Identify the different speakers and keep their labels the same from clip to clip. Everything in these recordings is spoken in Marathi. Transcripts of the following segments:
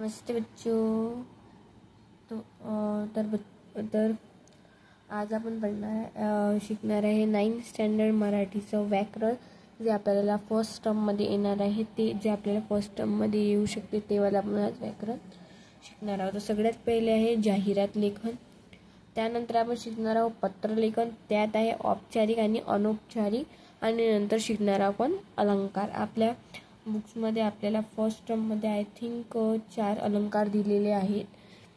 Speaker 1: नमस्ते बच्चों। तर आज आपण शिकणार आहे 9th स्टँडर्ड मराठीचं व्याकरण, जे आपल्याला फर्स्ट टर्ममध्ये येणार आहे, ते जे आपल्याला फर्स्ट टर्ममध्ये येऊ शकते तेव्हा आपण आज व्याकरण शिकणार आहोत. तर सगळ्यात पहिले आहे जाहिरात लेखन, त्यानंतर आपण शिकणार आहोत पत्रलेखन, त्यात आहे औपचारिक आणि अनौपचारिक, आणि नंतर शिकणार आपण अलंकार. आपल्या बुक्समध्ये आपल्याला फर्स्ट टर्ममध्ये आय थिंक 4 अलंकार दिलेले आहेत.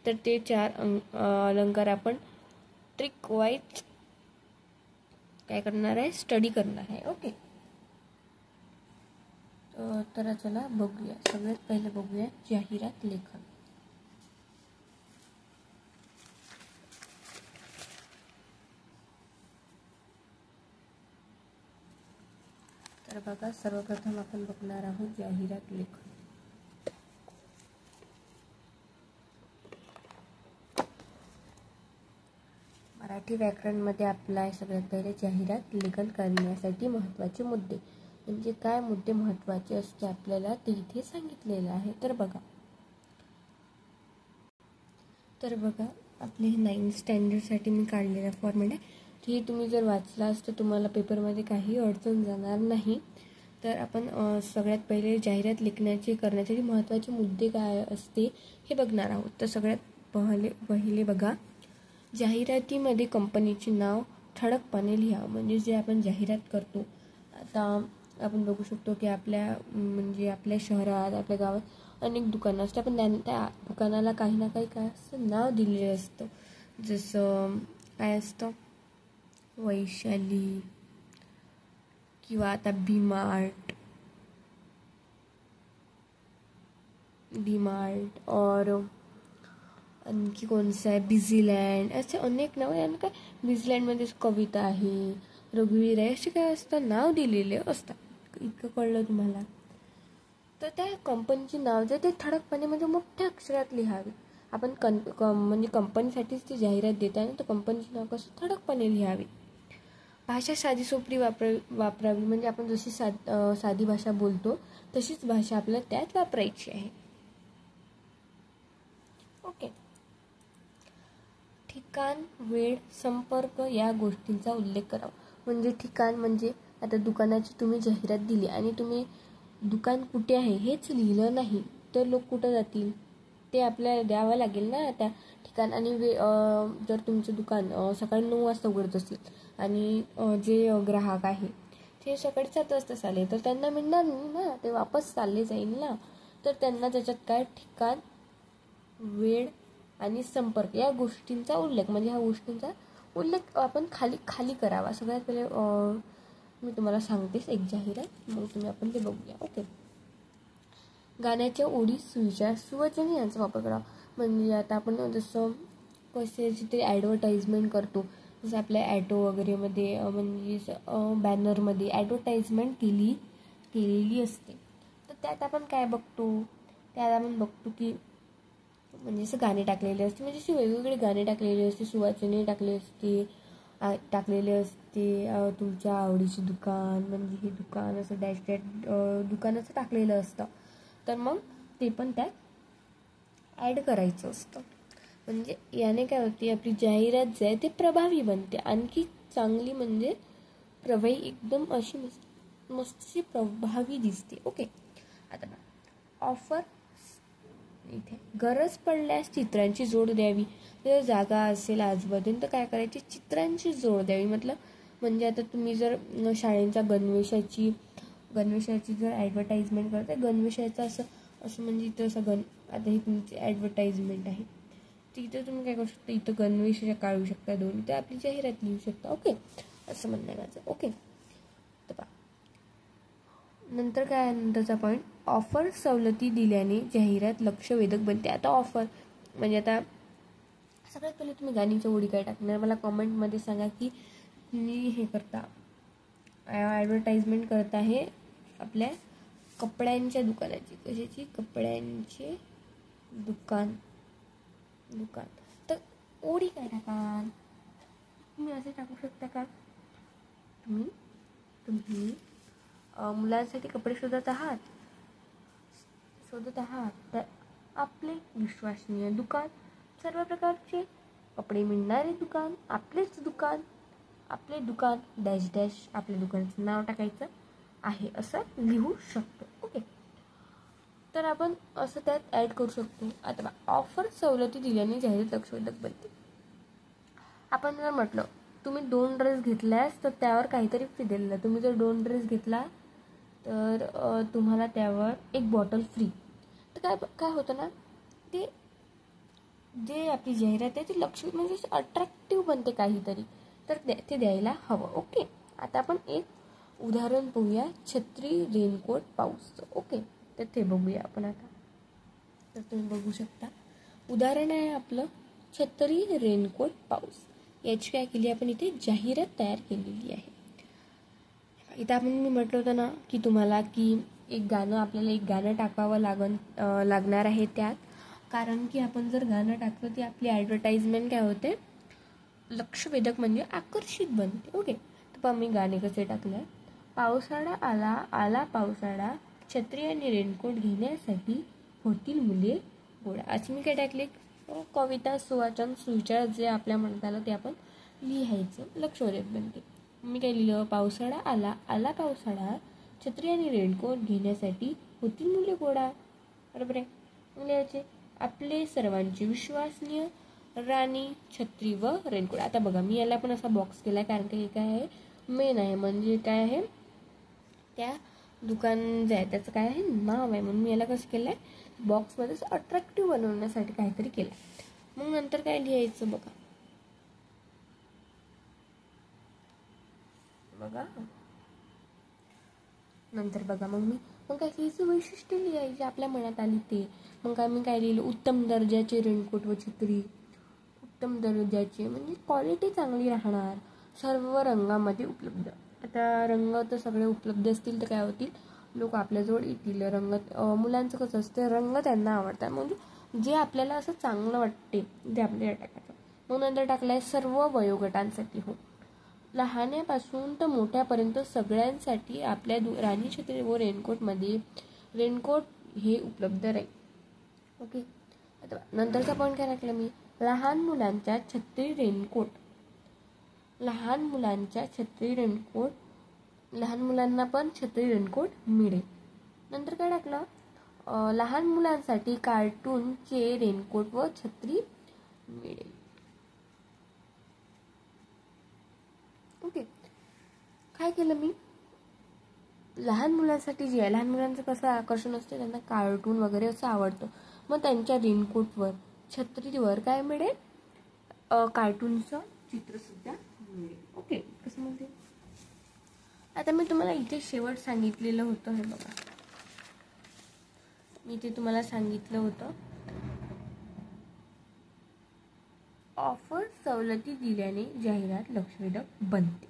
Speaker 1: तर ते 4 अलंकार आपण ट्रिक वाईज काय करणार आहे, स्टडी करणार आहे. ओके, तर चला बघूया. सगळ्यात पहिले बघूया जाहिरात लेखन. तर बघा, सर्वप्रथम आपण बघणार आहोत जाहिरात लेखन. मराठी व्याकरणमध्ये आपला सगळ्यात पहिले जाहिरात लेखन करण्यासाठी महत्त्वाचे मुद्दे, म्हणजे काय मुद्दे महत्त्वाचे असते आपल्याला ते इथे सांगितलेलं आहे. तर बघा आपले 9th स्टँडर्डसाठी मी काढलेला फॉर्मॅट आहे. हे तुम्ही जर वाचलास तर तुम्हाला पेपरमध्ये काही अडचण जाणार नाही. तर आपण सगळ्यात पहिले जाहिरात लेखनाचे करण्यासाठी महत्त्वाचे मुद्दे काय असते हे बघणार आहोत. तर सगळ्यात पहिले बघा, जाहिरातीमध्ये कंपनीचे नाव ठळकपणे लिहा. म्हणजे जे आपण जाहिरात करतो, आता आपण बघू शकतो की आपल्या शहरात, आपल्या गावात अनेक दुकानं असतात. आपण त्या दुकानाला काही ना काही काय असतं, नाव दिलेलं असतं. जसं काय असतं, वैशाली किंवा आता डीमार्ट और आणखी कोणतं आहे, बिझीलँड, असे अनेक नाव आहे. काय बिझीलँडमध्ये कविता आहे, रघुवीर आहे, असे काय असतं, नाव दिलेले असतात. इतकं कळलं तुम्हाला. तर त्या कंपनीचे नाव जे ते ठळकपणे म्हणजे मोठ्या अक्षरात लिहावे. आपण म्हणजे कंपनीसाठीच ती जाहिरात देत आहे ना, तर कंपनीचे नाव कसं ठळकपणे लिहावे. भाषा साधी सोपी वापरावी. म्हणजे आपण जशी साधी भाषा बोलतो तशीच भाषा आपल्याला त्यात वापरायची आहे. ओके. ठिकाण, वेळ, संपर्क या गोष्टींचा उल्लेख करावा. म्हणजे ठिकाण म्हणजे आता दुकानाची तुम्ही जाहिरात दिली आणि तुम्ही दुकान कुठे आहे हेच लिहिलं नाही तर लोक कुठं जातील, ते आपल्याला द्यावं लागेल ना त्या ठिकाण. आणि जर तुमचं दुकान सकाळी 9 वाजता उघडत असेल आणि जे ग्राहक आहे ते सकाळी 7 वाजता चालले, तर त्यांना मिळणार नाही ना, ते वापस चालले जाईल ना. तर त्यांना त्याच्यात काय, ठिकाण, वेळ आणि संपर्क या गोष्टींचा उल्लेख, म्हणजे ह्या गोष्टींचा उल्लेख आपण खाली करावा. सगळ्यात पहिले मी तुम्हाला सांगतेच एक जाहिरात, मग आपण ते बघूया. ओके. गाण्याच्या ओळी, सुविचार, सुवचने यांचा वापर करावा. म्हणजे आता आपण जसं कशाची तरी ॲडव्हर्टाइजमेंट करतो, जसं आपल्या ॲटो वगैरेमध्ये म्हणजे बॅनरमध्ये ॲडव्हर्टाइजमेंट केलेली असते. तर त्यात आपण काय बघतो, की म्हणजे असं गाणे टाकलेले असते, म्हणजे असे वेगवेगळे गाणे टाकलेले असते, सुवाचने टाकलेले असते, तुमच्या आवडीचे दुकान, म्हणजे हे दुकान असं डॅश दुकानाचं टाकलेलं असतं. तर मग ते पण त्यात ॲड करायचं असतं. म्हणजे याने काय होते, आपली जाहिरात जे आहे ते प्रभावी बनते, आणखी चांगली, म्हणजे एकदम अशी मस्त प्रभावी दिसते. ओके. आता ऑफर, इथे गरज पडल्यास चित्रांची जोड द्यावी. जर जागा असेल आजूबाजून तर काय करायची, चित्रांची जोड द्यावी. म्हणजे आता तुम्ही जर शाळेच्या गणवेशाची जर ॲडव्हर्टाइजमेंट करताय, गणवेशाचं असं म्हणजे इथं असं आता ही तुमची ॲडव्हर्टाइजमेंट आहे, तिथं तुम्ही काय करू शकता, इथं गणवेश काढू शकता 2, तर आपली जाहिरात लिहू शकता. ओके, असं म्हणणं माझं. ओके. तर नंतर काय, नंतरचा पॉईंट, ऑफर, सवलती दिल्याने जाहिरात लक्षवेधक बनते. आता ऑफर म्हणजे आता सगळ्यात पहिले तुम्ही गाणीच्या ओळी काय टाकणार, मला कॉमेंटमध्ये सांगा की तुम्ही हे करता, ॲडव्हर्टाइजमेंट करता आहे आपल्या कपड्यांच्या दुकानाची. कशाची, कपड्यांचे दुकान. तर ओळी काय टाका, तुम्ही असे टाकू शकता का, तुम्ही मुलांसाठी कपडे शोधत आहात, तर आपले विश्वसनीय दुकान, सर्व प्रकारचे कपडे मिळणारे दुकान, आपलेच दुकान, आपले दुकान डॅश डॅश, आपल्या दुकानाचं नाव टाकायचं आहे असं लिहू शकतो. ओके, तर आपण असं त्यात ॲड करू शकतो. आता ऑफर सवलती दिल्याने जाहिरात लक्षवेधक बनते. आपण जर म्हटलं तुम्ही 2 ड्रेस घेतल्यास तर त्यावर काहीतरी फ्री दिलेलं. तुम्ही जर 2 ड्रेस घेतला तर तुम्हाला त्यावर 1 बॉटल फ्री. तर काय काय होतं ना, ते जे आपली जाहिरात आहे ती म्हणजे अट्रॅक्टिव्ह बनते काहीतरी, तर ते द्यायला हवं. ओके, आता आपण एक उदाहरण बघूया, छत्री, रेनकोट, पाऊस. ओके, तर ते बघूया आपण आता. तर तुम्ही बघू शकता, उदाहरण आहे आपलं छत्री, रेनकोट, पाऊस. याची काय केली आपण इथे जाहिरात तयार केलेली आहे. इथं आपण मी म्हटलं होतं ना की तुम्हाला की आपल्याला एक गाणं टाकावं लागणार आहे त्यात, कारण की आपण जर गाणं टाकलं ती आपली ॲडव्हर्टाइजमेंट काय होते, लक्षवेधक म्हणजे आकर्षित बनते. ओके, तर पण मी गाणे कसे टाकले, पावसाळा आला आला पावसाळा, छत्री आणि रेनकोट घेण्यासाठी होतील मुले गोळा. अशी मी काय टाकले, कविता, सुवाचन, सुविचार जे आपल्या मनात आलं ते आपण लिहायचं, लक्षवेधक बनते. मी काय लिहिलं, पावसाळा आला आला पावसाळा, छत्री आणि रेनकोट घेण्यासाठी होतील मुले गोळा. बरोबर आहे. लिहायचे आपले सर्वांचे विश्वसनीय राणी, छत्री व रेनकोट. आता बघा मी याला पण असा बॉक्स केला आहे, कारण की काय आहे, मेन आहे, म्हणजे काय आहे, त्या दुकान जे आहे त्याचं काय आहे, नाव आहे, म्हणून मी याला कसं केलं आहे, बॉक्समध्येच अट्रॅक्टिव्ह बनवण्यासाठी काहीतरी केलं. मग नंतर काय लिहायचं बघा, नंतर बघा मग काय लिहायचं, वैशिष्ट्य लिहायची आपल्या मनात आली ते. मग मी काय लिहिलं, उत्तम दर्जाचे रेनकोट व छत्री, उत्तम दर्जाचे म्हणजे क्वालिटी चांगली राहणार, सर्व रंगामध्ये उपलब्ध. आता रंग तर सगळे उपलब्ध असतील तर काय होतील, लोक आपल्याजवळ येतील. मुलांचं कसं असतं, रंग त्यांना आवडतात, म्हणजे जे आपल्याला असं चांगलं वाटते ते आपल्याला टाकायचं. मग नंतर टाकलाय सर्व वयोगटांसाठी, हो, लहान्यापासून तर मोठ्यापर्यंत सगळ्यांसाठी आपल्या राणी, छत्री व रेनकोटमध्ये रेनकोट हे उपलब्ध राहील. ओके, आता नंतरचा पॉईंट काय टाकला मी, लहान मुलांच्या छत्री रेनकोट, लहान मुलांना पण छत्री रेनकोट मिळेल. नंतर काय टाकलं, लहान मुलांसाठी कार्टूनचे रेनकोट व छत्री मिळेल. ओके, काय केलं मी, लहान मुलांसाठी जे आहे, लहान मुलांचं कसं आकर्षण असते, त्यांना कार्टून वगैरे असं आवडतं, मग त्यांच्या रेनकोटवर, छत्रीवर काय मिळेल, कार्टूनचं चित्रसुद्धा मिळेल. ओके, कसं म्हणते, आता मी तुम्हाला इथे शेवट सांगितलेलं होतं, हे बघा मी इथे तुम्हाला सांगितलं होतं, ऑफर सवलती दिल्याने जाहिरात लक्षवेधक बनते.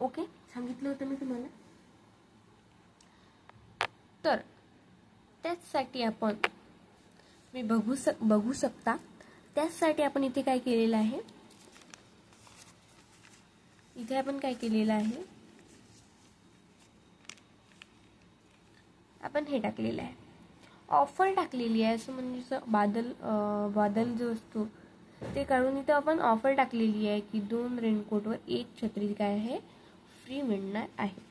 Speaker 1: ओके, सांगितलं होतं मी तुम्हाला. तर त्याचसाठी आपण बघू शकता, त्याचसाठी आपण इथे काय केलेलं आहे, इथे आपण काय केलेलं आहे, आपण हे टाकलेलं आहे, ऑफर टाकलेली आहे. असं म्हणजे बादल जो असतो ते काढून इथं आपण ऑफर टाकलेली आहे की 2 रेनकोटवर 1 छत्री काय आहे, फ्री मिळणार आहे.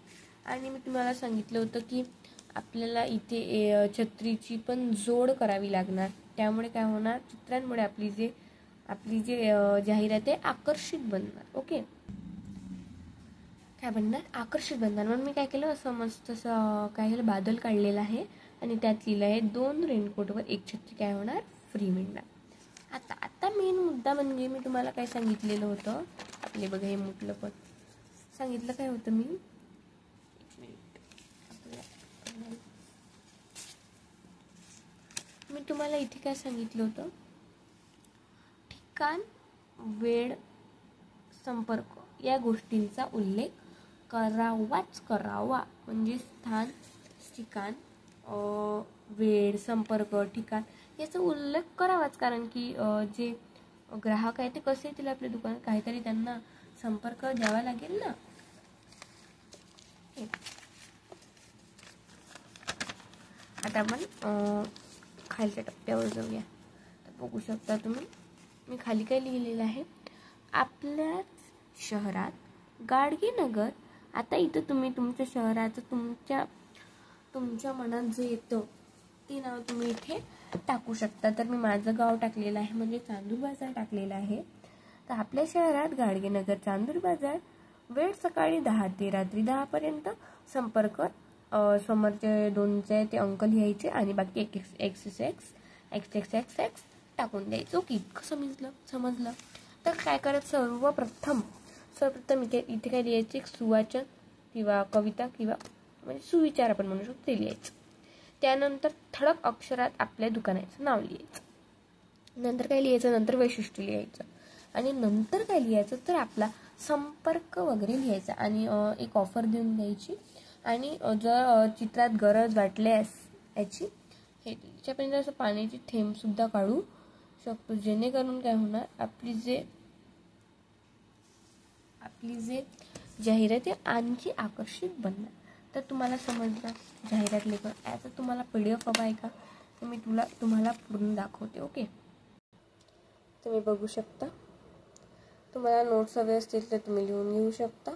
Speaker 1: आणि मी तुम्हाला सांगितलं होतं की आपल्याला इथे छत्रीची पण जोड करावी लागणार, त्यामुळे काय होणार, चित्रांमुळे आपली जे जाहिरात आहे आकर्षित बनणार. ओके, काय बनणार, आकर्षित बनणार. म्हणून मी काय केलं, असं मस्त असं काय केलं, बादल काढलेलं आहे आणि त्यात लिहिलं आहे 2 रेनकोटवर 1 छत्री काय होणार, फ्री मिळणार. आता मेन मुद्दा म्हणजे मी तुम्हाला काय सांगितलेलं होतं, आपले बघा हे म्हटलं पण सांगितलं काय होतं मी तुम्हाला इथे काय सांगितलं होतं, ठिकाण, वेळ, संपर्क या गोष्टींचा उल्लेख करावा. म्हणजे स्थान, ठिकाण, वेळ, संपर्क, ठिकाण याचा उल्लेख करावाच, कारण की जे ग्राहक आहे ते कसे येतील आपल्या दुकानात, काहीतरी त्यांना संपर्क द्यावा लागेल ना. आता आपण खालच्या टप्प्यावर जाऊया. तर बघू शकता तुम्ही, मी खाली काय लिहिलेलं आहे, आपल्याच शहरात गाडगेनगर. आता इथं तुम्ही तुमच्या शहराचं तुमच्या मनात जे येतं ते नाव तुम्ही इथे टाकू शकता. तर मी माझं गाव टाकलेलं आहे, म्हणजे चांदूर बाजार टाकलेला आहे. तर आपल्या शहरात गाडगेनगर चांदूर बाजार, वेळ सकाळी 10 ते रात्री 10 पर्यंत. संपर्क समोरचे 2चे ते अंक लिहायचे आणि बाकी XXX टाकून द्यायचं. ओके, इतकं समजलं. तर काय करायचं, सर्वप्रथम इथे काय लिहायचं, एक सुवाचन किंवा कविता किंवा म्हणजे सुविचार आपण म्हणू शकतो ते लिहायचं. त्यानंतर ठळक अक्षरात आपल्या दुकानाचं नाव लिहायचं. नंतर काय लिहायचं, नंतर वैशिष्ट्य लिहायचं. आणि नंतर काय लिहायचं, तर आपला संपर्क वगैरे लिहायचा आणि एक ऑफर देऊन द्यायची. आणि जर चित्रात गरज वाटल्यास याची त्याच्यापर्यंत असं पाण्याची थेंब सुद्धा काढू शकतो, जेणेकरून काय होणार, आपली जे जाहिरात आहे आणखी आकर्षित बनणार. तर तुम्हाला समजलं जाहिरात लेखन. याचा तुम्हाला PDF हवा आहे का, तर मी तुम्हाला पूर्ण दाखवते. ओके, तुम्ही बघू शकता. तुम्हाला नोट्स हवे असतील तर तुम्ही लिहून घेऊ शकता.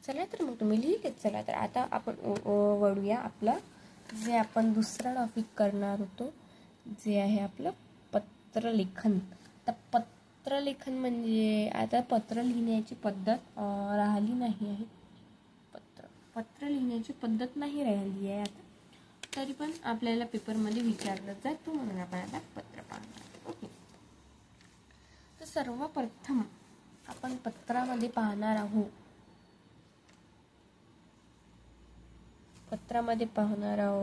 Speaker 1: चला तर मग तुम्ही लिहिले. चला तर आता आपण वळूया आपला जे आपण दुसरा टॉपिक करणार होतो, जे आहे आपलं पत्रलेखन. तर पत्रलेखन म्हणजे आता पत्र लिहिण्याची पद्धत राहिली नाही आहे. पत्र लिहिण्याची पद्धत नाही राहिली आहे आता, तरी पण आपल्याला पेपरमध्ये विचारलं जातो, म्हणून आपण आता पत्र पाहणार. ओके, तर सर्वप्रथम आपण पत्रामध्ये पाहणार आहोत.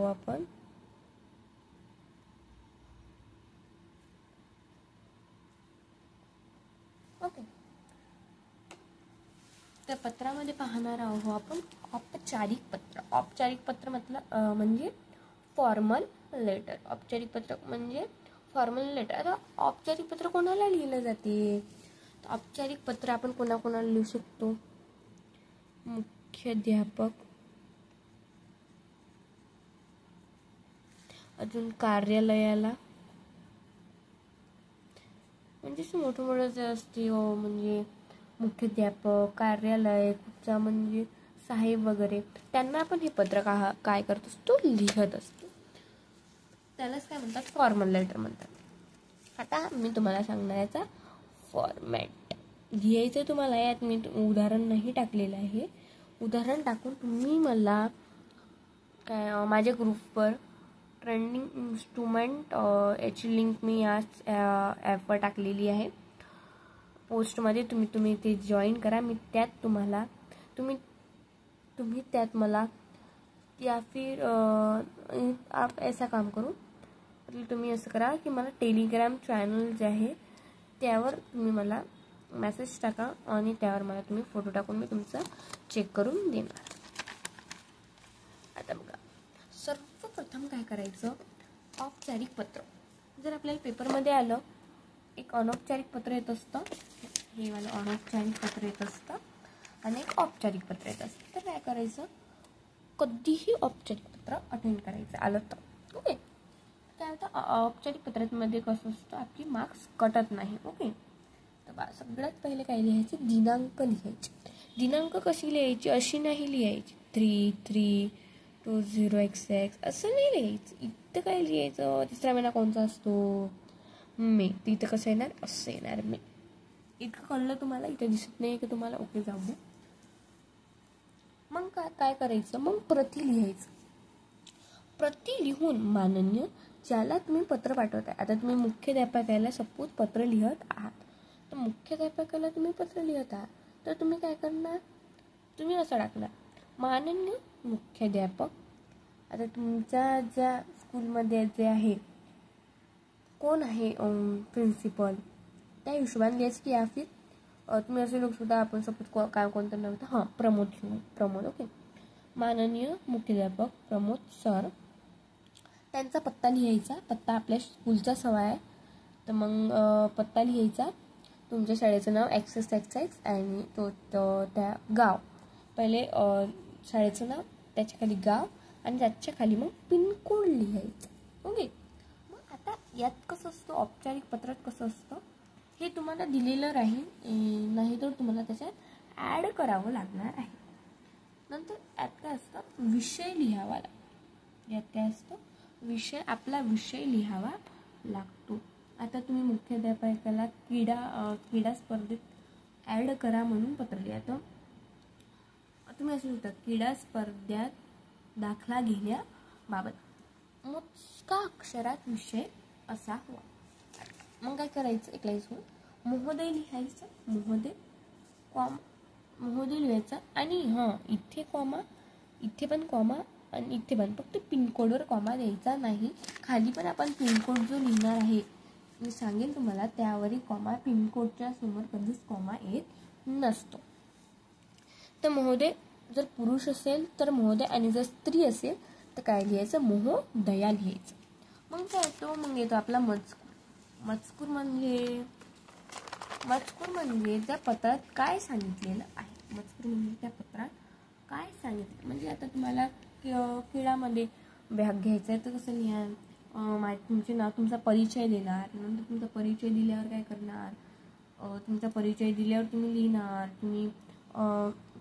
Speaker 1: आपण ओके, तर पत्रामध्ये पाहणार आहोत आपण औपचारिक पत्र. औपचारिक पत्र म्हणजे फॉर्मल लेटर. औपचारिक पत्र म्हणजे फॉर्मल लेटर. आता औपचारिक पत्र कोणाला लिहिलं जाते, तर औपचारिक पत्र आपण कोणाकोणाला लिहू शकतो, मुख्याध्यापक, अजून कार्यालयाला, म्हणजे मोठं जे असते म्हणजे मुख्याध्यापक, कार्यालय, कुठचा म्हणजे साहेब वगैरे, त्यांना आपण हे पत्र काय करत असतो, लिहत असतो. त्यालाच काय म्हणतात, फॉर्मल लेटर म्हणतात. आता मी तुम्हाला सांगणार याचा फॉर्मॅट लिहायचं. तुम्हाला यात मी उदाहरण नाही टाकलेलं आहे. उदाहरण टाकून तुम्ही मला काय माझ्या ग्रुपवर ट्रेंडिंग इन्स्ट्रुमेंट याची लिंक मी याच ॲपवर टाकलेली आहे पोस्टमध्ये. तुम्ही ते जॉईन करा. मी त्यात तुम्हाला तुम्ही त्यात मला या फिर आप ऐसा काम करू, तुम्ही असं करा की मला टेलिग्राम चॅनल जे आहे त्यावर तुम्ही मला मेसेज टाका आणि त्यावर मला तुम्ही फोटो टाकून मी तुमचा चेक करून देणार. आता बघा, सर्वप्रथम काय करायचं, औपचारिक पत्र. जर आपल्याला पेपरमध्ये आलं एक अनौपचारिक पत्र येत असतं, हे मला अनौपचारिक पत्र येत असतं आणि एक औपचारिक पत्र येत असतं. तर काय करायचं, कधीही औपचारिक पत्र अटेंड करायचं आलं तर. ओके, काय होतं औपचारिक पत्रामध्ये कसं असतं, आपली मार्क्स कटत नाही. ओके, तर सगळ्यात पहिले काय लिहायचे, दिनांक लिहायचे. दिनांक कशी लिहायची, अशी नाही लिहायची 3/3/20XX असं नाही लिहायचं. इथं काय लिहायचं, तिसरा महिना कोणता असतो, मे. तिथं कसं येणार, असं येणार मे. इतकं कळलं तुम्हाला, इथं दिसत नाही की तुम्हाला. ओके, जाऊ द्या. मग काय करायचं, मग प्रति लिहायचं. प्रति लिहून माननीय ज्याला तुम्ही पत्र पाठवताय, आता तुम्ही मुख्याध्यापकाला सपोज पत्र लिहत आहात, तर मुख्याध्यापकाला तुम्ही पत्र लिहत आहात, तर तुम्ही काय करणार, तुम्ही असं टाकणार, माननीय मुख्याध्यापक. आता तुमच्या ज्या स्कूलमध्ये जे आहे कोण आहे प्रिन्सिपल, त्या हिशोबाने लिहायचं की या फिर तुम्ही असे लोक सुद्धा, आपण सपोज काय कोणतं नाव होतं, प्रमोद. ओके, माननीय मुख्याध्यापक प्रमोद सर, त्यांचा पत्ता लिहायचा. पत्ता आपल्या स्कूलचा सवा आहे, तर मग पत्ता लिहायचा. तुमच्या शाळेचं नाव XXX आणि त्या गाव, पहिले शाळेचं नाव, त्याच्या खाली गाव आणि त्याच्या खाली मग पिनकोड लिहायचं. ओके. मग आता यात कसं असतं, औपचारिक पत्रात कसं असतं, हे तुम्हाला दिलेलं राहील, नाही तर तुम्हाला त्याच्यात ॲड करावं लागणार आहे. नंतर यात काय असतं, विषय लिहावा लागतो. यात काय असतं, विषय, आपला विषय लिहावा लागतो. आता तुम्ही मुख्याध्यापकाला क्रीडा स्पर्धेत ॲड करा म्हणून पत्र लिहा, तर तुम्ही असं लिहिता, क्रीडा स्पर्धेत दाखला घेण्याबाबत मोजका अक्षरात विषय असा हवा. मग काय करायचं, एक लाईन महोदय लिहायचं, महोदय लिहायचं. आणि इथे कॉमा, इथे पण कॉमा, आणि इथे पण, फक्त पिनकोडवर कॉमा द्यायचा नाही. खाली पण आपण पिनकोड जो लिहिणार आहे, मी सांगेल तुम्हाला, त्यावरही कॉमा, पिनकोडच्या समोर कधीच कॉमा येत नसतो. तर महोदय जर पुरुष असेल तर महोदय, आणि जर स्त्री असेल तर काय लिहायचं, महोदया लिहायचं. मग काय येतो, मग येतो आपला मजकूर. मजकूर म्हणजे त्या पत्रात काय सांगितलेलं आहे. मजकूर म्हणजे त्या पत्रात काय सांगितलं, म्हणजे आता तुम्हाला खेळामध्ये भाग घ्यायचा आहे तर कसं लिहा, तुमचे नाव, तुमचा परिचय देणार. नंतर तुमचा परिचय दिल्यावर काय करणार, तुमचा परिचय दिल्यावर तुम्ही लिहिणार,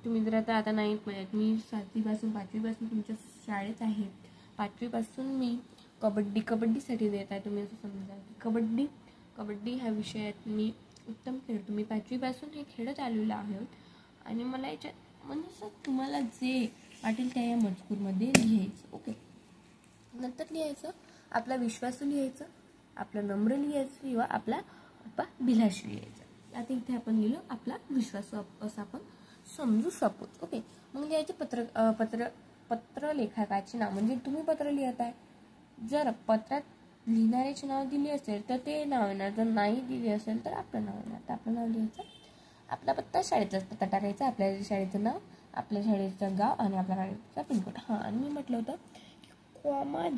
Speaker 1: तुम्ही जर आता नाही, तुम्ही 7वीपासून 5वीपासून तुमच्या शाळेत आहे, 5वीपासून मी कबड्डीसाठी देत आहे. तुम्ही असं समजा की कबड्डी ह्या विषयात मी उत्तम खेळतो, मी 5वीपासून हे खेळत आलेलो आहोत, आणि मला याच्यात म्हणजे असं तुम्हाला जे वाटेल त्या या मजकूरमध्ये लिहायचं. ओके. नंतर लिहायचं आपला विश्वासू लिहायचं, आपला नम्र लिहायचं, किंवा आपला भिलाषी लिहायचं. आता इथे आपण लिहिलं आपला विश्वासू असं आपण समजू शकतो. ओके. मग लिहायचे पत्र लेखकाचे नाव, म्हणजे तुम्ही पत्र लिहित आहे, जर पत्रात लिहिणाऱ्याचे नाव दिले असेल तर ते नाव येणार, जर नाही दिले असेल तर आपलं नाव येणार. तर आपलं नाव लिहायचं, आपला पत्ता, शाळेचाच पत्ता टाकायचा, आपल्या शाळेचं नाव, आपल्या शाळेचं गाव, आणि आपल्या शाळेचा पिनकोड. आणि मी म्हटलं होतं कॉमा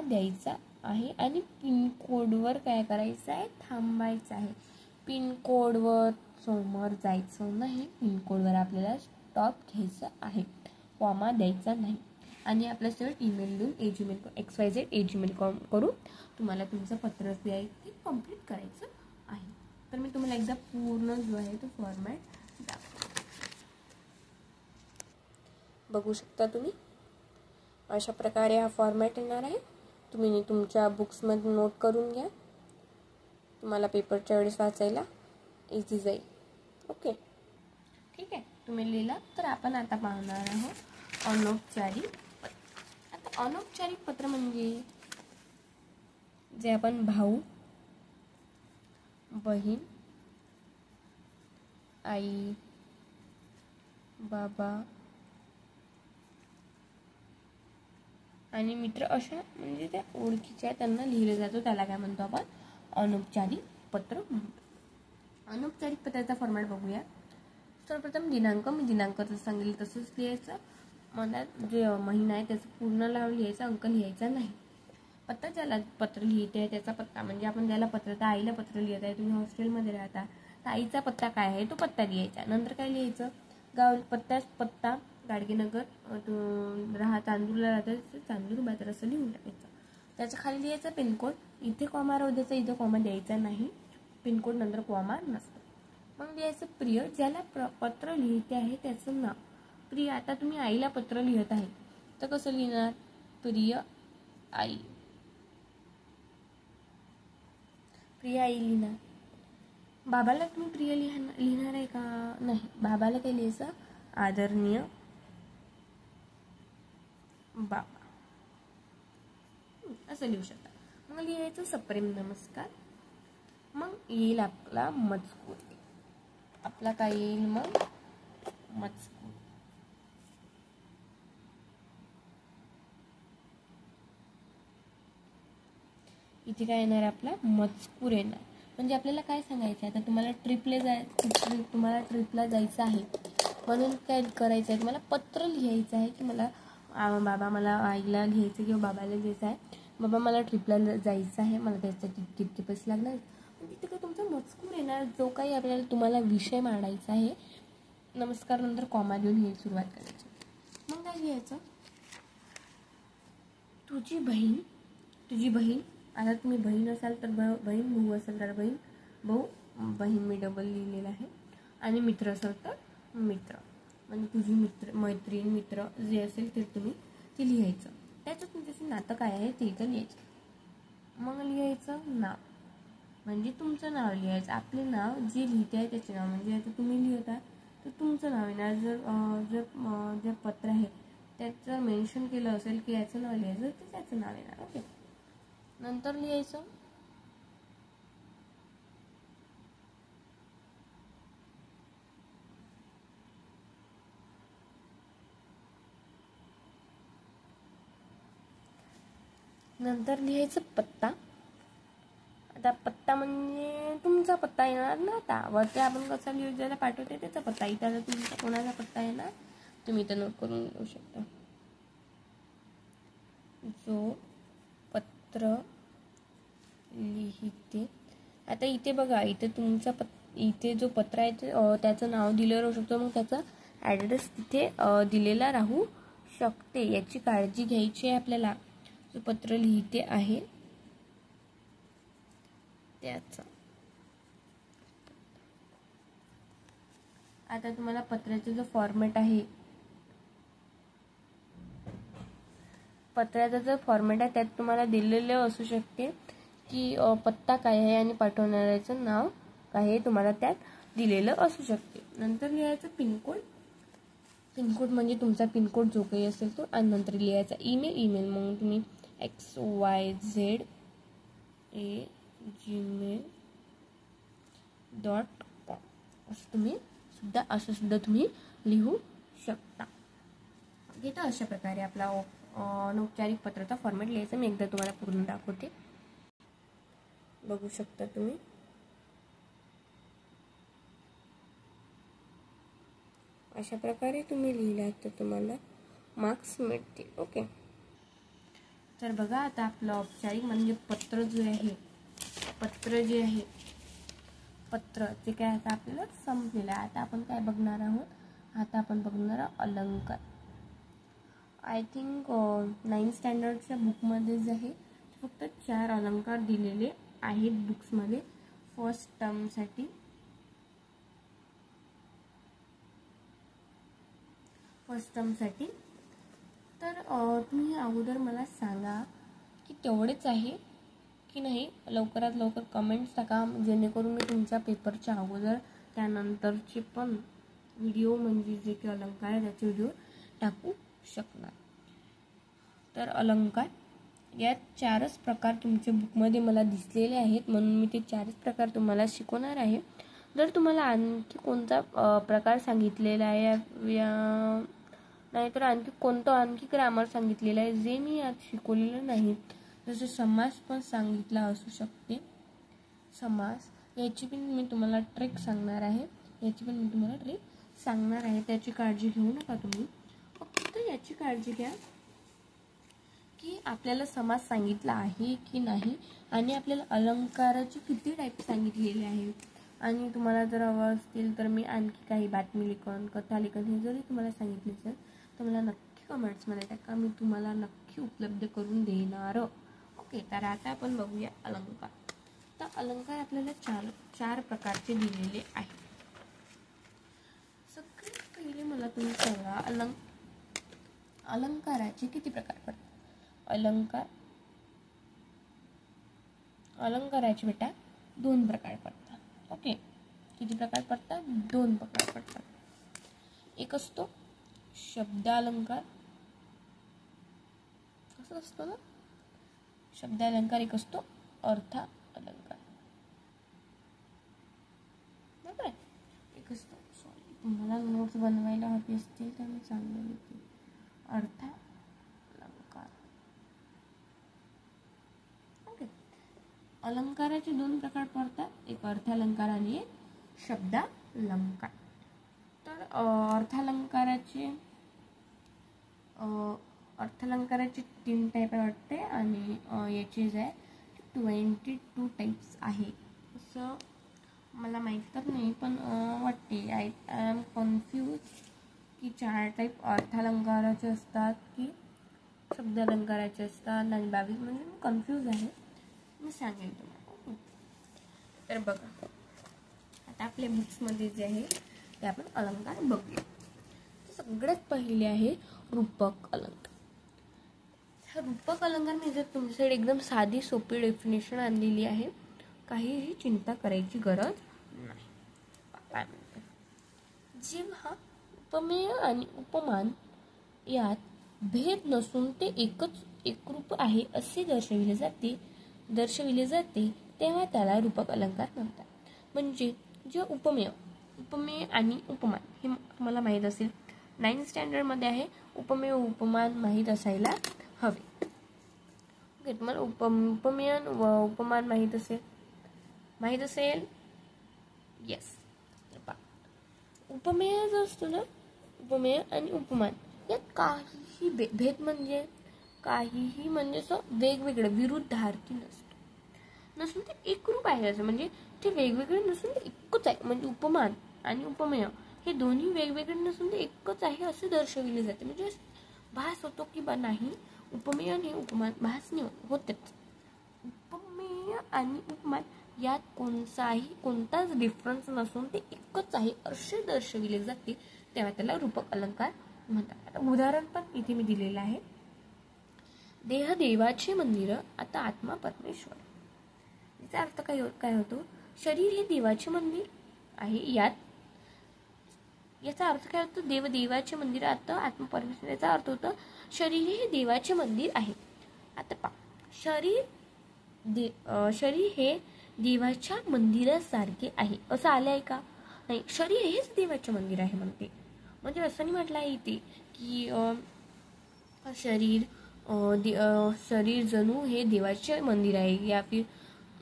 Speaker 1: द्यायचा आहे, आणि पिनकोडवर काय करायचं आहे, थांबायचं आहे. पिनकोडवर समोर जायचं नाही, पिनकोडवर आपल्याला स्टॉप घ्यायचं आहे, कॉमा द्यायचा नाही. आणि आपल्या सगळं ईमेल देऊन xyz@gmail.com करून तुम्हाला तुमचं पत्र जे आहे ते कंप्लीट करायचं आहे. तर मी तुम्हाला एकदा पूर्ण जो आहे तो फॉर्मॅट दाखवतो. बघू शकता तुम्ही, अशा प्रकारे हा फॉर्मॅट येणार आहे. तुम्ही तुमच्या बुक्समध्ये नोट करून घ्या, तुम्हाला पेपरच्या वेळेस वाचायला इझी जाईल. ओके, ठीक आहे. तुम्ही लिहिला तर आपण आता पाहणार आहोत अनौपचारिक पत्र. आता अनौपचारिक पत्र म्हणजे जे आपण भाऊ, बहीण, आई, बाबा आणि मित्र अशा म्हणजे त्या ओळखीच्या त्यांना लिहिलं जातं, त्याला काय म्हणतो आपण, अनौपचारिक पत्र म्हणतो. अनौपचारिक पत्राचा फॉर्मॅट बघूया. सर्वप्रथम दिनांक, मी दिनांक जसं सांगितलं तसंच लिहायचं. मला जे महिना आहे त्याचं पूर्ण नाव लिहायचं, अंक लिहायचा नाही. पत्ता, ज्याला पत्र लिहिते आहे त्याचा पत्ता, म्हणजे आपण ज्याला पत्र, तर आईला पत्र लिहित आहे, तुम्ही हॉस्टेलमध्ये राहता तर आईचा पत्ता काय आहे तो पत्ता लिहायचा. नंतर काय लिहायचं, गाव, पत्ता गाडगेनगर, चांदूरला राहतं, चांदूर बाजार असं लिहून टाकायचं. त्याच्या खाली लिहायचं पिनकोड, इथे कॉमा राहू द्यायचा, इथे कॉमा द्यायचा नाही, पिनकोड नंतर कॉमा नसतो. मग लिहायचं प्रिय, ज्याला पत्र लिहिते आहे त्याचं नाव. प्रिय, आता तुम्ही आईला पत्र लिहित आहे तर कसं लिहिणार, प्रिय आई, प्रिय आई लिहिणार. बाबाला तुम्ही प्रिय लिहिणार आहे का, नाही, बाबाला काय लिहायचं, आदरणीय बाबा असं लिहू शकता. मग लिहायचं सप्रेम नमस्कार. मग येईल आपला मजकूर, आपला काय येईल मग, मजकूर. इथे काय येणार, आपला मजकूर येणार. म्हणजे आपल्याला काय सांगायचं आहे, आता तुम्हाला ट्रिपला जायचं आहे, म्हणून काय करायचं आहे, तुम्हाला पत्र लिहायचं आहे की मला बाबा, मला आईला घ्यायचं किंवा बाबाला घ्यायचं आहे, बाबा मला ट्रिपला जायचं आहे, मला त्यासाठी किती पैसे लागणार. तिथे काय तुमचा मजकूर येणार, जो काही आपल्याला तुम्हाला विषय मांडायचा आहे. नमस्कार नंतर कॉमा देऊन ही सुरुवात करायची. मग काय काय लिहायचं, तुझी बहीण, आता तुम्ही बहीण असाल तर बहीण, भाऊ असाल तर बहीण भाऊ, बहीण मी डबल लिहिलेलं आहे, आणि मित्र असाल तर मित्र, म्हणजे तुझी मैत्रीण मित्र जे असेल ते तुम्ही ते लिहायचं. त्याचं तुमच्याशी नातं काय आहे ते इथं लिहायचं. मग लिहायचं नाव, म्हणजे तुमचं नाव लिहायचं. आपले नाव जे लिहिते आहे त्याचे नाव, म्हणजे आता तुम्ही लिहिता तर तुमचं नाव येणार. जर पत्र आहे त्याचं मेन्शन केलं असेल की याचं नाव लिहायचं तर त्याचं नाव येणार. ओके. नंतर लिहायचं पत्ता. आता पत्ता म्हणजे तुमचा पत्ता येणार ना. आता वरती आपण कसा ज्याला पाठवते त्याचा पत्ता, इथं तुमचा कोणाचा पत्ता येणार तुम्ही इथं नोट करून घेऊ शकता. जो पत्र लिहिते, आता इथे बघा, इथे तुमचा इथे जो पत्र आहे त्याचं नाव दिलं राहू शकतो, मग त्याचा ॲड्रेस तिथे दिलेला राहू शकते. याची काळजी घ्यायची आहे आपल्याला. जो पत्र लिहिते आहे त्याचा. आता तुम्हाला पत्राचा जो फॉर्मॅट आहे, त्यात तुम्हाला दिलेलं असू शकते की पत्ता काय आहे आणि पाठवणाऱ्याचं नाव काय आहे, तुम्हाला त्यात दिलेलं असू शकते. नंतर लिहायचं पिनकोड. पिनकोड म्हणजे तुमचा पिनकोड जो काही असेल तो, आणि नंतर लिहायचा ईमेल. मग तुम्ही xyz@gmail.com असं सुद्धा तुम्ही लिहू शकता. तर अशा प्रकारे आपला अनौपचारिक पत्राचा फॉर्मॅट लिहायचा. मी एकदा तुम्हाला पूर्ण दाखवते, बघू शकता तुम्ही. अशा प्रकारे तुम्ही लिहिलात तर तुम्हाला मार्क्स मिळतील. ओके. तर बघा, आता आपलं औपचारिक म्हणजे पत्र जे आहे ते काय आता आपल्याला समजलेलं आहे. आता आपण काय बघणार आहोत, आता आपण बघणार आहोत अलंकार. आय थिंक 9th स्टँडर्डच्या बुकमध्ये जे आहे फक्त 4 अलंकार दिलेले आहेत बुक्समध्ये फर्स्ट टर्मसाठी. तर तुम्ही अगोदर मला सांगा की तेवढेच आहे की नाही. लवकरात लवकर कमेंट्स टाका, जेणेकरून मी तुमच्या पेपरच्या अगोदर त्यानंतरचे पण व्हिडिओ, म्हणजे जे की अलंकार आहे त्याचे व्हिडिओ टाकू शकणार. तर अलंकार यात 4च प्रकार तुमच्या बुकमध्ये मला दिसलेले आहेत, म्हणून मी ते 4च प्रकार तुम्हाला शिकवणार आहे. जर तुम्हाला आणखी कोणता प्रकार सांगितलेला आहे नाहीतर आणखी ग्रामर सांगितलेलं आहे जे मी यात शिकवलेलं नाही, जसं समास पण सांगितला असू शकते. समास याची पण मी तुम्हाला ट्रिक सांगणार आहे, त्याची काळजी घेऊ नका तुम्ही. फक्त याची काळजी घ्या की आपल्याला समास सांगितला आहे की नाही, आणि आपल्याला अलंकाराचे किती टाईप सांगितलेले आहेत. आणि तुम्हाला जर हवं असतील तर मी आणखी काही बातमी लेखन, कथा लेखन हे जरी तुम्हाला सांगितले असेल तर मला नक्की कमेंट्समध्ये टाका, मी तुम्हाला नक्की उपलब्ध करून देणार. ओके. तर आता आपण बघूया अलंकार. तर अलंकार आपल्याला चार प्रकारचे दिलेले आहेत. सगळ्यात पहिले मला तुम्ही सांगा, अलंकाराचे किती प्रकार पडतात. अलंकाराचे बेटा 2 प्रकार पडतात. ओके. किती प्रकार पडतात? 2 प्रकार पडतात. एक असतो शब्दालंकार. कसं असतो ना शब्दालंकार, एक असतो अर्थालंकार. बरोबर. एक असतो, तुम्हाला नोट्स बनवायला हवी असतील तर मी सांगेन की अर्थालंकार. ओके. अलंकाराचे 2 प्रकार पडतात, एक अर्थालंकार आणि एक शब्दालंकार. तर अर्थालंकाराचे 3 टाईप वाटते, आणि याचे जे आहे 22 टाईप्स आहे असं मला माहीत तर नाही, पण वाटते. आय एम कन्फ्यूज की 4 टाईप अर्थालंकाराचे असतात की शब्द अलंकाराचे असतात आणि 22 म्हणजे मी कन्फ्यूज आहे, मी सांगेन तुम्हाला. तर बघा आता आपल्या बुक्समध्ये जे आहे ते आपण अलंकार बघूया. सगळ्यात पहिले आहे रूपक अलंकार. हा रूपक अलंकार म्हणजे तुमच्याकडे एकदम साधी सोपी डेफिनेशन आणलेली आहे, काहीही चिंता करायची गरज नाही. काय म्हणते, जेव्हा उपमेय आणि उपमान यात भेद नसून ते एकरूप आहे असे दर्शविले जाते तेव्हा त्याला रूपक अलंकार म्हणतात. म्हणजे जे उपमेय आणि उपमान हे तुम्हाला माहीत असेल, 9th स्टँडर्डमध्ये आहे. उपमेय उपमान माहीत असायला हवे. ओके, तुम्हाला उपमेय व उपमान माहीत असेल येस. उपमेय जो असतो ना, उपमेय आणि उपमान यात काहीही भेद म्हणजे काहीही म्हणजे असं वेगवेगळं विरुद्धार्थी नसून ते एकरूप आहे. असं म्हणजे ते वेगवेगळे नसून ते एकच आहे. म्हणजे उपमान आणि उपमेय हे दोन्ही वेगवेगळे नसून ते एकच आहे असे दर्शविले जाते. म्हणजे भास होतो की बा नाही, उपमेय आणि उपमान भास नाही होतेच. उपमेय आणि उपमान यात कोणताच डिफरन्स नसून ते एकच आहे असे दर्शविले जाते तेव्हा त्याला रूपक अलंकार म्हणतात. आता उदाहरण पण इथे मी दिलेलं आहे. देह देवाचे मंदिर, आता आत्मा परमेश्वर. याचा अर्थ काय होतो, शरीर हे देवाचे मंदिर आहे. याचा अर्थ काय होतो, देवाचे मंदिर, आता आत्मा परमेश्वर. याचा अर्थ होतो शरीर हे देवाचे मंदिर आहे. आता पहा, शरीर हे देवाच्या मंदिरासारखे आहे असं आलं आहे का? नाही, शरीर हेच देवाचे मंदिर आहे म्हणते. म्हणजे असं नाही म्हटलं आहे इथे की शरीर जणू हे देवाचे मंदिर आहे, या फिर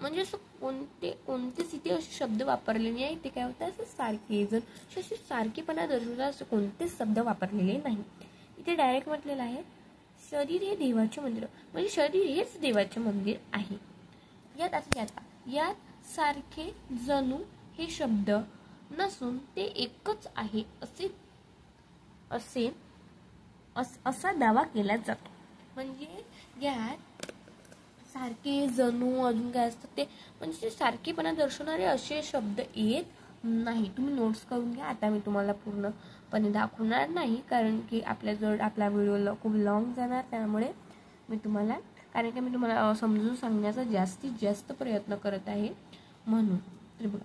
Speaker 1: म्हणजे असं कोणतेच इथे असे शब्द वापरलेले नाही. ते काय होतं, असं सारखे जण असे सारखेपणा दर्शवतात असे कोणतेच शब्द वापरलेले नाही. इथे डायरेक्ट म्हटलेलं आहे शरीर हे देवाचे मंदिर, म्हणजे शरीर हेच देवाचे मंदिर आहे. यात सारखे जणू हे शब्द नसून ते एकच आहे असा दावा केला जातो. म्हणजे यात सारखे जणू अजून काय असतं ते म्हणजे सारखेपणा दर्शवणारे असे शब्द येत नाही. तुम्ही नोट्स करून घ्या. आता मी तुम्हाला पूर्णपणे दाखवणार नाही कारण की आपला व्हिडिओ खूप लॉंग जाणार, त्यामुळे मी तुम्हाला समजून सांगण्याचा जास्तीत जास्त प्रयत्न करत आहे म्हणून. तर बघा,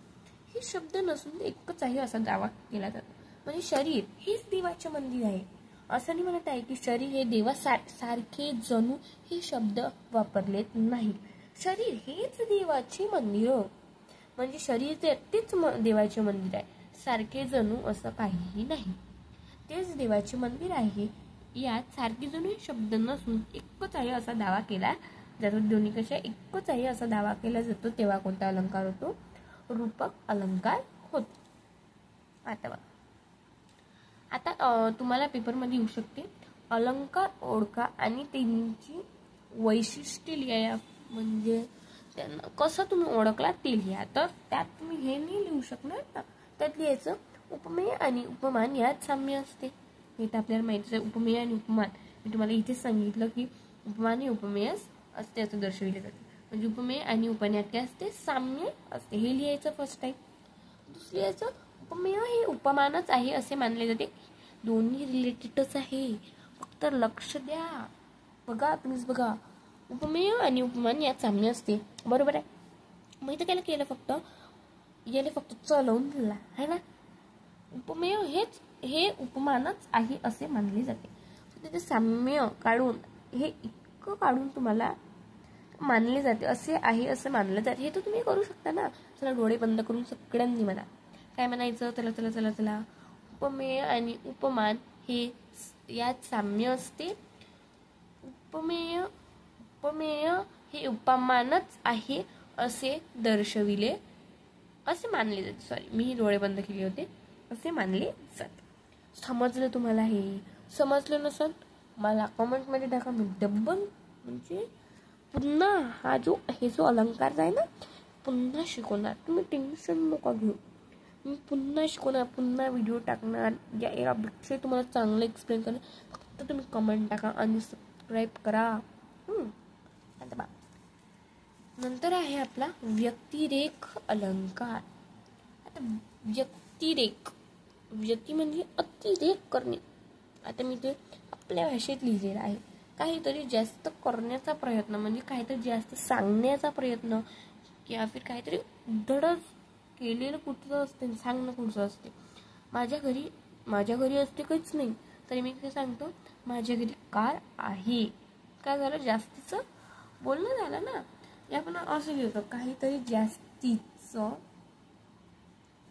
Speaker 1: हे शब्द नसून एकच आहे असा दावा केला जातो. म्हणजे शरीर हेच देवाचे मंदिर आहे असं नाही म्हणत आहे की शरीर हे देवा सारखे जणू हे शब्द वापरलेत नाही. शरीर हेच देवाचे मंदिर, म्हणजे शरीर तेच देवाचे मंदिर आहे. सारखे जणू असं काहीही नाही, तेच देवाचे मंदिर आहे. यात सारखे जणू हे शब्द नसून एकच आहे असा दावा केला जातो. दोन्ही कशा एकच आहे असा दावा केला जातो तेव्हा कोणता अलंकार होतो, रूपक अलंकार होतो. आता तुम्हाला पेपरमध्ये येऊ शकते अलंकार ओळखा आणि त्यांची वैशिष्ट्ये लिहा, म्हणजे त्यांना कसं तुम्ही ओळखला ते लिहा. तर त्यात तुम्ही हे नाही लिहू शकणार ना, त्यात लिहायचं उपमेय आणि उपमान यात साम्य असते. हे तर आपल्याला माहितीच आहे. उपमेय आणि उपमान मी तुम्हाला इथे सांगितलं की उपमान आणि उपमेय असते असं दर्शविले जाते. म्हणजे उपमेय आणि उपमानात काय असते, साम्य असते. हे लिहायचं फर्स्ट टाइम. दुसरं लिहायचं उपमेय हे उपमानच आहे असे मानले जाते. दोन्ही रिलेटेडच आहे, फक्त लक्ष द्या. बघा, प्लीज बघा, उपमेय आणि उपमान यात साम्य असते, बरोबर आहे. मग इथं काय केलं, फक्त चलवून दिला आहे ना. उपमेय हे उपमानच आहे असे मानले जाते. त्याचे साम्य काढून हे इतकं काढून तुम्हाला मानले जाते, असे आहे असं मानलं जाते. हे तर तुम्ही करू शकता ना. चला डोळे बंद करून सगळ्यांनी म्हणा, काय म्हणायचं, चला उपमेय आणि उपमान हे यात साम्य असते. उपमेय हे उपमानच आहे असे दर्शविले, असे मानले जाते. सॉरी, मी डोळे बंद केले होते. असे मानले जाते. समजलं तुम्हाला? हे समजलं नसेल मला कमेंटमध्ये टाका, मी डबल म्हणजे पुन्हा जो अलंकार आहे ना पुन्हा शिकवणार. तुम्ही टेन्शन नका घेऊ, मी पुन्हा शिकवणार, पुन्हा व्हिडिओ टाकणार, यापेक्षा तुम्हाला चांगलं एक्सप्लेन करणार. फक्त तुम्ही कमेंट टाका आणि सबस्क्राईब करा. आता बा नंतर आहे आपला व्यक्तिरेख अलंकार. आता व्यक्ती म्हणजे अतिरेक करणे. आता मी ते आपल्या भाषेत लिहिलेलं आहे. काहीतरी जास्त करण्याचा प्रयत्न, म्हणजे काहीतरी जास्त सांगण्याचा प्रयत्न, किंवा फिर काहीतरी धडच केलेलं कुठचं असते, सांगणं कुठचं असते. माझ्या घरी असते काहीच नाही, तरी मी काय सांगतो, माझ्या घरी कार आहे. काय झालं, जास्तीचं बोलणं झालं ना. या पण असं लिहितो, काहीतरी जास्तीचं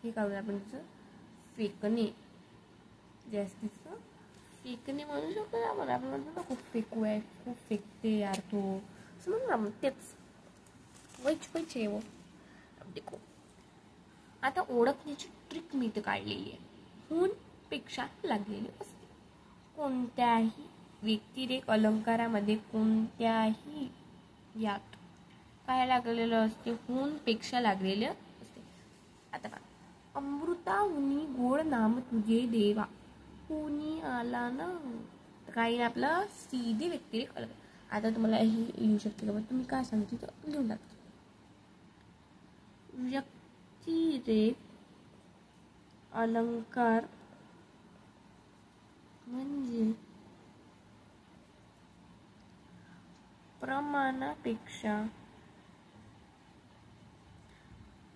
Speaker 1: हे काढूया आपण तिचं फेकणे. जास्तीचं फेकणे म्हणू शकतो आपण. आपण म्हणतो खूप फेकू आहे, खूप फेकते यार तो, असं म्हणून आपण तेच वैच आहे वो. देखो आता ओळखण्याची ट्रिक मी इथे काढलेली आहे. हून पेक्षा लागलेली असते. कोणत्याही व्यक्तिरेख अलंकारामध्ये कोणत्याही यात काय लागलेलं असते, हून पेक्षा लागलेलं असते. आता बघा, अमृताहुनी गोड नाम तुझे देवा, कुणी आला ना, काही आपला सीधी व्यक्तिरेख अलंकार. आता तुम्हाला ही येऊ शकते का, तुम्ही काय सांगते तर लिहून टाकते. व्यक्तिरेख अलंकार म्हणजे प्रमाणापेक्षा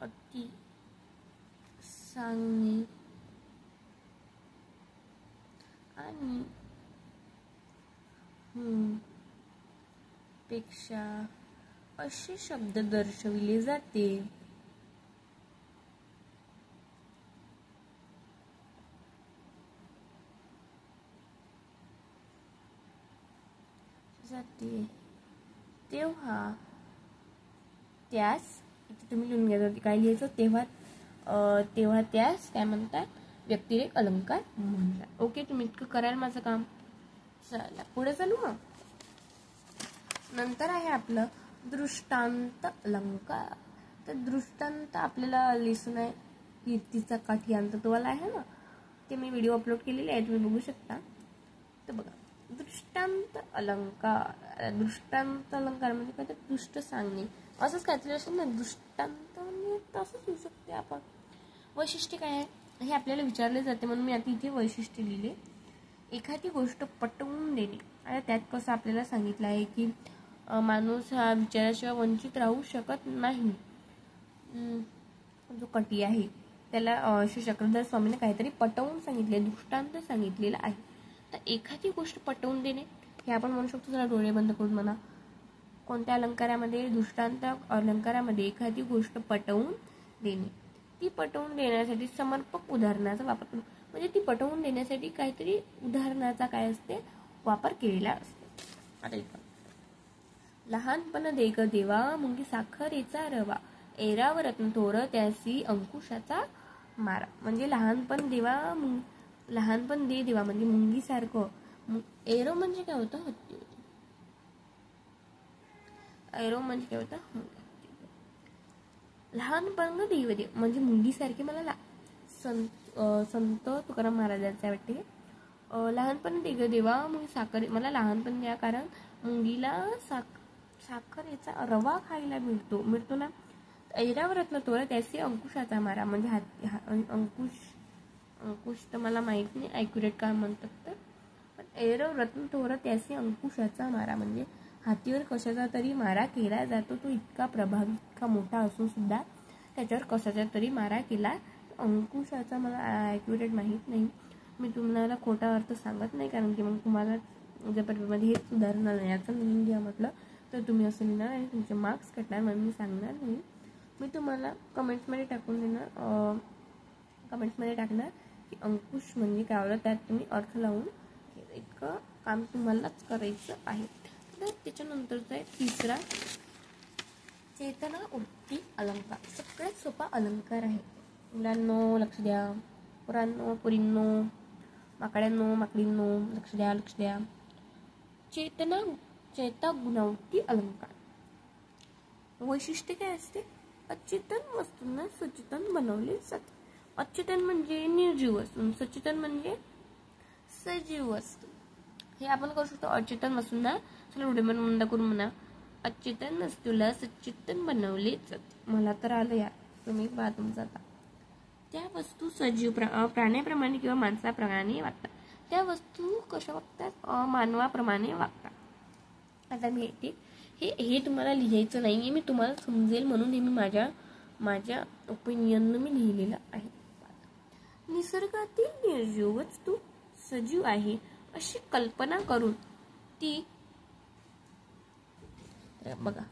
Speaker 1: अति सांगणे आणि पेक्षा असे शब्द दर्शविले जाते. तेव्हा त्यास, इथे तुम्ही लिहून घ्या काय लिहायचं, तेव्हा त्यास काय म्हणतात, व्यक्तिरेख अलंकार म्हणतात. ओके, तुम्ही इतकं कराल माझं काम. चला पुढे चालू. नंतर आहे आपलं दृष्टांत अलंकार. तर दृष्टांत आपल्याला लिसून आहे, कीर्तीचा काठी अंतत्वाला आहे ना, ते मी व्हिडिओ अपलोड केलेले आहे, तुम्ही बघू शकता. तर बघा, दृष्टांत अलंकार म्हणजे काय, तर दृष्ट सांगणे असंच काहीतरी असेल ना. दृष्टांत म्हणजे तसंच होऊ शकते. आपण वैशिष्ट्य काय आहे हे आपल्याला विचारले जाते, म्हणून मी आता इथे वैशिष्ट्य लिहिले. एखादी गोष्ट पटवून देणे. आता त्यात कसं आपल्याला सांगितलं आहे की माणूस हा विचाराशिवाय वंचित राहू शकत नाही. जो कटी आहे त्याला श्री चक्रधर स्वामीने काहीतरी पटवून सांगितले, दृष्टांत सांगितलेला आहे. तर एखादी गोष्ट पटवून देणे हे आपण म्हणू शकतो. जरा डोळे बंद करून म्हणा, कोणत्या अलंकारामध्ये, दृष्टांत अलंकारामध्ये एखादी गोष्ट पटवून देणे. ती पटवून देण्यासाठी समर्पक उदाहरणाचा वापर करू, म्हणजे ती पटवून देण्यासाठी काहीतरी उदाहरणाचा काय असते, वापर केलेला असतो. आता इथं लहानपण देग देवा, मुंगी साखरेचा रवा, एराव रत्न थोर त्यासी अंकुशाचा मारा. म्हणजे लहानपण दे देवा म्हणजे मुंगी सारखं. एरो म्हणजे काय होतं, हत्ती होती. एरो म्हणजे काय होतं, लहानपण देव देव म्हणजे मुंगी सारखी मला संत तुकाराम महाराजांचे वाटते. लहानपण देग देवा मुंगी साखर, मला लहानपण द्या, कारण मुंगीला साखरेचा रवा खायला मिळतो ना. ऐराव रत्न तोर त्याचे अंकुशाचा मारा, म्हणजे अंकुश तर मला माहित नाही ॲक्युरेट काय म्हणतात, तर पण ऐराव रत्न तोर त्याचे अंकुशाचा मारा म्हणजे हातीवर कशाचा तरी मारा केला जातो. तो इतका प्रभावी, इतका मोठा असून सुद्धा त्याच्यावर कशाचा तरी मारा केला. अंकुशाचा मला ॲक्युरेट माहीत नाही. मी तुम्हाला खोटा अर्थ सांगत नाही, कारण की मग तुम्हाला जर पेपरमध्ये हेच उदाहरण याचं लिहून घ्या म्हटलं तर तुम्ही असं लिहिणार आणि तुमचे मार्क्स कटणार, म्हणून मी सांगणार नाही. मी तुम्हाला कमेंट्समध्ये टाकणार की अंकुश म्हणजे काय होतं, त्यात तुम्ही अर्थ लावून इतकं काम तुम्हालाच करायचं आहे. तर त्याच्यानंतरचा आहे तिसरा, चेतना उक्ती अलंकार. सगळ्यात सोपा अलंकार आहे. मुलांनो लक्ष द्या, पोरांनो पोरींनो, माकड्यांनो माकडींनो, लक्ष द्या. चेता गुणवती अलंकार. वैशिष्ट्य काय असते, अचेतन वस्तूंना सचेतन बनवले जाते. अचेतन म्हणजे निर्जीव वस्तू, सचेतन म्हणजे सजीव वस्तू. हे आपण करू शकतो अचेतन वस्तूंना. चला उडीमन मुंडा करून म्हणा, अचेतन वस्तूला सचेतन बनवले जाते. मला तर आलं यार, तुम्ही पहा तुमचा आता. त्या वस्तू सजीव प्राण्याप्रमाणे किंवा माणसाप्रमाणे वागतात. त्या वस्तू कशा वागतात? मानवाप्रमाणे वागतात. आता मी हे तुम्हाला लिहायचं नाही, मी तुम्हाला समजेल म्हणून हे मी माझ्या ओपिनियननं मी लिहिलेलं आहे. निसर्गातील निर्जीव वस्तू सजीव आहे अशी कल्पना करून ती बघा,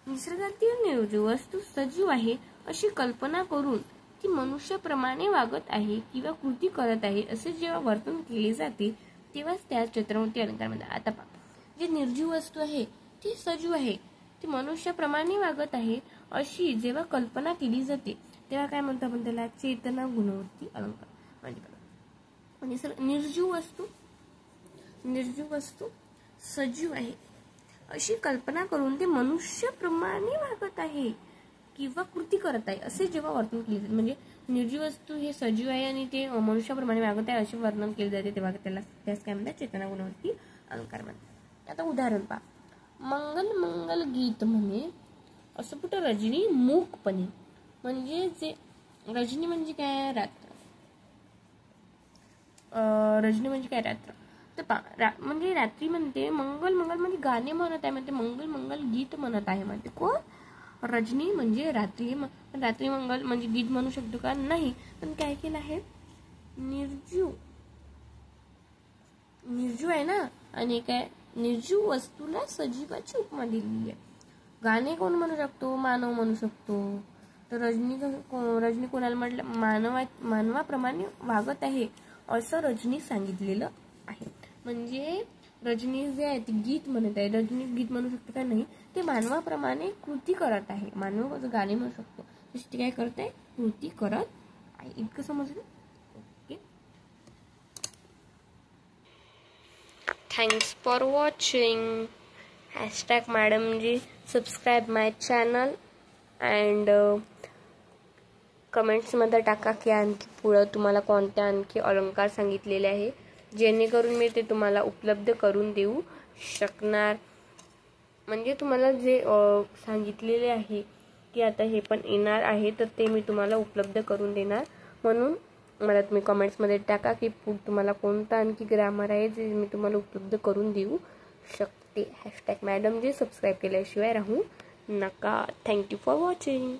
Speaker 1: निसर्गातील निर्जीव वस्तू सजीव आहे अशी कल्पना करून ती मनुष्याप्रमाणे वागत आहे किंवा कृती करत आहे असे जेव्हा वर्तन केले जाते तेव्हाच त्या चित्रवृत्ती अलंकार म्हणतात. आता पहा, जी निर्जीव वस्तू आहे ती सजीव आहे, ती मनुष्याप्रमाणे वागत आहे अशी जेव्हा कल्पना केली जाते तेव्हा काय म्हणतो आपण त्याला? चेतना गुणवृत्ती अलंकार. म्हणजे निर्जीव वस्तू सजीव आहे अशी कल्पना करून ते मनुष्याप्रमाणे वागत आहे किंवा कृती करत आहे असे जेव्हा वर्णन केले जाते, म्हणजे निर्जीव वस्तू हे सजीव आहे आणि ते मनुष्याप्रमाणे वागत आहे असे वर्णन केले जाते तेव्हा त्यास काय म्हणतात? चेतना गुणवृत्ती अलंकार म्हणतात. आता उदाहरण पहा, मंगल मंगल गीत म्हणे असपुट रजनी मूकपणे. म्हणजे जे रजनी म्हणजे काय? रात्र. रजनी म्हणजे काय? रात्र. तर पहा, म्हणजे रात्री म्हणते मंगल मंगल म्हणजे गाणे म्हणत आहे, म्हणते मंगल मंगल गीत म्हणत आहे, म्हणते कोण? रजनी म्हणजे रात्री. रात्री मंगल म्हणजे गीत म्हणू शकतो का? नाही. पण काय केलं आहे? निर्जीव आहे ना, आणि काय? निर्जीव वस्तूला सजीवाची उपमा दिलेली आहे. गाणे कोण म्हणू शकतो? मानव म्हणू शकतो. तर रजनी कोणाला म्हटलं? मानवाप्रमाणे वागत आहे असं रजनी सांगितलेलं आहे. म्हणजे रजनी जे आहे ती गीत म्हणत आहे. रजनी गीत म्हणू शकते का? नाही. ते मानवाप्रमाणे कृती करत आहे. मानव गाणे म्हणू शकतो तशी ती काय करत आहे? कृती करत आहे. इतकं समजलं? Okay, thanks for watching. #madamji subscribe my channel and कमेंट्समध्ये टाका की आणखी पुढं तुम्हाला कोणत्या आणखी अलंकार सांगितलेले आहे, जेणेकरून मी ते तुम्हाला उपलब्ध करून देऊ शकणार. म्हणजे तुम्हाला जे सांगितलेले आहे की आता हे पण येणार आहे तर ते मी तुम्हाला उपलब्ध करून देणार. म्हणून मला तुम्ही कमेंट्समध्ये टाका की तुम्हाला कोणता आणखी ग्रामर आहे जे मी तुम्हाला उपलब्ध करून देऊ शकते. #madamji सबस्क्राईब केल्याशिवाय राहू नका. Thank you for watching.